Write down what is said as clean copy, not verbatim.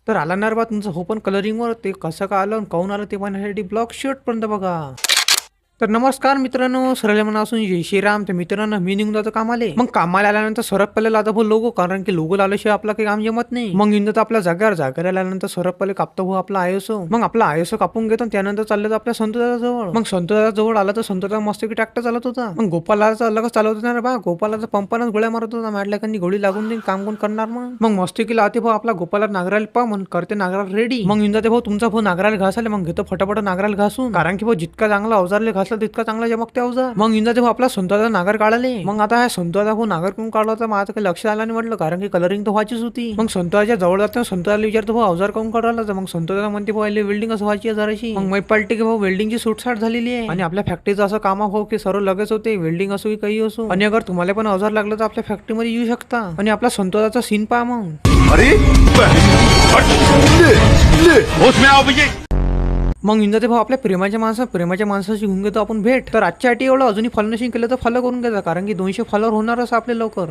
तर आला ना रे बा तुमचं हो पण कलरिंगवर ते कसं का आलं आणि काहून आलं ते पाहण्यासाठी ब्लॉग शेवटपर्यंत बघा. तर नमस्कार मित्रांनो, सरळ म्हणा असून जय श्रीराम. तर मित्रांनो मी निघून जातो कामाले. मग कामाला आल्यानंतर सर्वात पहिले लावतो भाऊ लोगो, कारण की लोगो लावल्याशिवाय आपलं काही काम जमत नाही. मग येऊन जातो आपल्या जागेवर आल्यानंतर सर्वात पहिले कापतो भाऊ आपला आयएसओ. मग आपला आयएसओ कापून घेतो त्यानंतर चाललं जातो आपल्या संतोषा जवळ. मग संतोषा जवळ आला तर संतोषा मस्त की ट्रॅक्टर चालत होता. मग गोपालाचा अलगच चालवत होता ना बा. गोपालाचा पंपानच गोळ्या मारत होता. मारल्याकांनी गोळी लागून देईन, काम कोण करणार. मग मस्ती की लावते भाऊ आपला गोपाला नागराला पा म्हणून करते नागराला रेडी. मग येऊन जाते भाऊ तुमचा भाऊ नागराला घासाले. मग घेतो फटाफट नागराला घासून, कारण की भाऊ जितका चांगला अवजारले घासला तितका चांगला मग अवजार. मग इंदा तेव्हा आपला संतोषा नागर काढाले. मग आता ह्या संतोषा भाऊ नागर कोण काढला होता माझं काही लक्ष आलं नाही म्हटलं, कारण की कलरिंग तर व्हायचीच होती. मग संतोषाच्या जवळ जातो, संतोषाला विचारतो भाऊ अवजार कोण काढला. तर मग संतोषा म्हणते भाऊ वेल्डिंग असं व्हायची जराशी. मग माहिती पडते की भाऊ वेल्डिंगची सुटसाट झालेली आहे आणि आपल्या फॅक्टरीचं असं काम भाऊ की सर्व लगेच होते, वेल्डिंग असो की काही असो. आणि अगर तुम्हाला पण अवजार लागलं तर आपल्या फॅक्टरीमध्ये येऊ शकता. आणि आपला संतोषाचा सीन पहा मग. अरे होश में आओ भैया. मग इंदा ते भाऊ आपल्या प्रेमाच्या माणसाशी घेऊन घेतो आपण भेट. तर आजच्या एवढं अजूनही फॉलो नशीन केलं तर फॉलो करून घ्यायचा, कारण की 200 फॉलोवर होणारच आपले लवकर.